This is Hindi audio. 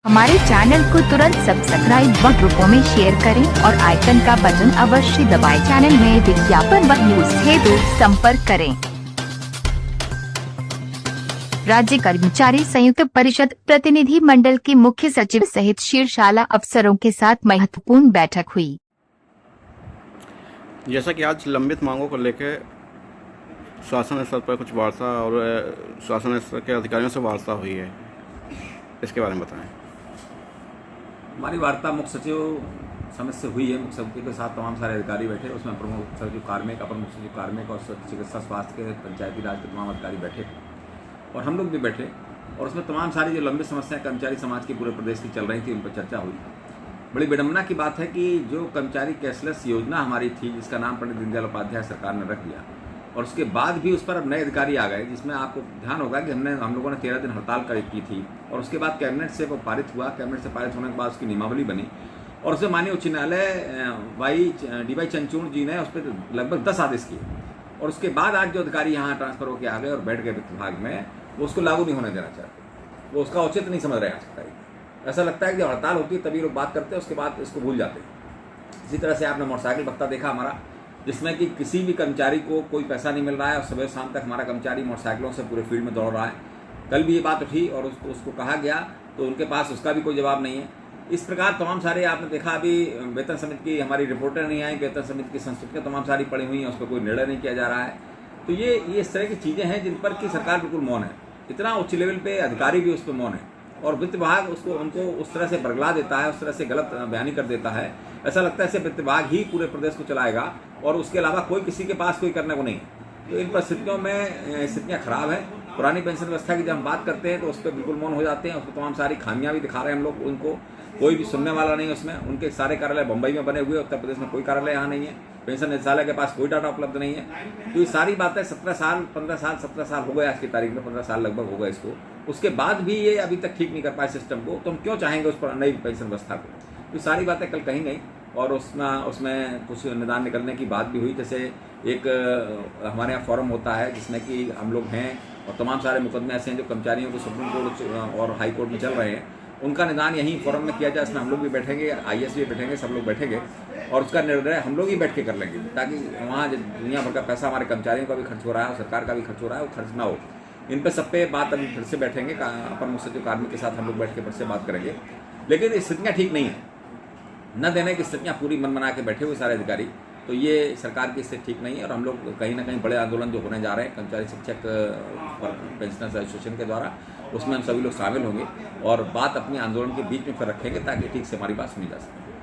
हमारे चैनल को तुरंत सब्सक्राइब व ग्रुपों में शेयर करें और आइकन का बटन अवश्य दबाएं। चैनल में विज्ञापन व न्यूज हेतु संपर्क करें। राज्य कर्मचारी संयुक्त परिषद प्रतिनिधि मंडल के मुख्य सचिव सहित शीर्षाला अफसरों के साथ महत्वपूर्ण बैठक हुई। जैसा कि आज लंबित मांगों को लेकर शासन स्तर पर कुछ वार्ता और शासन स्तर के अधिकारियों से वार्ता हुई है, इसके बारे में बताएं। हमारी वार्ता मुख्य सचिव समिति से हुई है। मुख्य सचिव के साथ तमाम सारे अधिकारी बैठे, उसमें प्रमुख सचिव कार्मिक, अपर मुख्य सचिव कार्मिक और चिकित्सा स्वास्थ्य के पंचायती राज के तमाम अधिकारी बैठे और हम लोग भी बैठे और उसमें तमाम सारी जो लंबी समस्याएं कर्मचारी समाज की पूरे प्रदेश की चल रही थी उन पर चर्चा हुई। बड़ी विडम्बना की बात है कि जो कर्मचारी कैशलेस योजना हमारी थी, जिसका नाम पंडित दीनदयाल उपाध्याय सरकार ने रख दिया और उसके बाद भी उस पर अब नए अधिकारी आ गए, जिसमें आपको ध्यान होगा कि हम लोगों ने 13 दिन हड़ताल की थी और उसके बाद कैबिनेट से वो पारित हुआ। कैबिनेट से पारित होने के बाद उसकी नियमावली बनी और उसमें माननीय उच्च न्यायालय डी वाई चंद्रचूड़ जी ने उस पर लगभग 10 आदेश किए और उसके बाद आज जो अधिकारी यहाँ ट्रांसफर होकर आ गए और बैठ गए वित्त विभाग में, वो उसको लागू नहीं होने देना चाहते, वो उसका औचित्य नहीं समझ रहे आज की तारीख। ऐसा लगता है कि जब हड़ताल होती है तभी लोग बात करते हैं, उसके बाद इसको भूल जाते हैं। इसी तरह से आपने मोटरसाइकिल भत्ता देखा हमारा, जिसमें कि किसी भी कर्मचारी को कोई पैसा नहीं मिल रहा है और सुबह शाम तक हमारा कर्मचारी मोटरसाइकिलों से पूरे फील्ड में दौड़ रहा है। कल भी ये बात उठी और उसको कहा गया तो उनके पास उसका भी कोई जवाब नहीं है। इस प्रकार तमाम सारे आपने देखा, अभी वेतन समिति की हमारी रिपोर्टें नहीं आई, वेतन समिति की संस्तुतियाँ तमाम सारी पड़ी हुई हैं, उस पर कोई निर्णय नहीं किया जा रहा है। तो ये इस तरह की चीज़ें हैं जिन पर कि सरकार बिल्कुल मौन है। इतना उच्च लेवल पे अधिकारी भी उस पर मौन है और वित्त विभाग उनको उस तरह से बरगला देता है, उस तरह से गलत बयानी कर देता है। ऐसा लगता है ऐसे वित्त विभाग ही पूरे प्रदेश को चलाएगा और उसके अलावा कोई किसी के पास कोई करने को नहीं है। तो इन परिस्थितियों में स्थितियाँ खराब है। पुरानी पेंशन व्यवस्था की जब हम बात करते हैं तो उस पर बिल्कुल मौन हो जाते हैं। उसको तमाम सारी खामियां भी दिखा रहे हैं हम लोग, उनको कोई भी सुनने वाला नहीं है उसमें। उनके सारे कार्यालय बम्बई में बने हुए, उत्तर प्रदेश में कोई कार्यालय यहाँ नहीं है, पेंशन निदेशालय के पास कोई डाटा उपलब्ध नहीं है। तो ये सारी बातें 17 साल 15 साल 17 साल हो गए, आज की तारीख में 15 साल लगभग हो गए इसको। उसके बाद भी ये अभी तक ठीक नहीं कर पाए सिस्टम को, तो हम क्यों चाहेंगे उस पर नई पेंशन व्यवस्था को। तो सारी बातें कल कही गई और उसमें कुछ निदान निकलने की बात भी हुई। जैसे एक हमारे यहाँ फोरम होता है जिसमें कि हम लोग हैं और तमाम सारे मुकदमे ऐसे हैं जो कर्मचारियों को सुप्रीम कोर्ट और हाई कोर्ट में चल रहे हैं, उनका निदान यहीं फोरम में किया जाए। इसमें हम लोग भी बैठेंगे, IAS भी बैठेंगे, सब लोग बैठेंगे और उसका निर्णय हम लोग ही बैठ के कर लेंगे, ताकि वहाँ दुनिया भर का पैसा हमारे कर्मचारियों का भी खर्च हो रहा है और सरकार का भी खर्च हो रहा है, वो खर्च ना हो। इन पर सब पे बात अभी फिर से बैठेंगे, अपर मुख्य सचिव कार्मिक के साथ हम लोग बैठ के फिर से बात करेंगे। लेकिन स्थितियाँ ठीक नहीं है, न देने की स्थितियाँ पूरी मन बना के बैठे हुए सारे अधिकारी। तो ये सरकार की स्थिति ठीक नहीं है और हम लोग कहीं ना कहीं बड़े आंदोलन जो होने जा रहे हैं कर्मचारी शिक्षक और पेंशनर्स एसोसिएशन के द्वारा, उसमें हम सभी लोग शामिल होंगे और बात अपने आंदोलन के बीच में फिर रखेंगे ताकि ठीक से हमारी बात सुनी जा सके।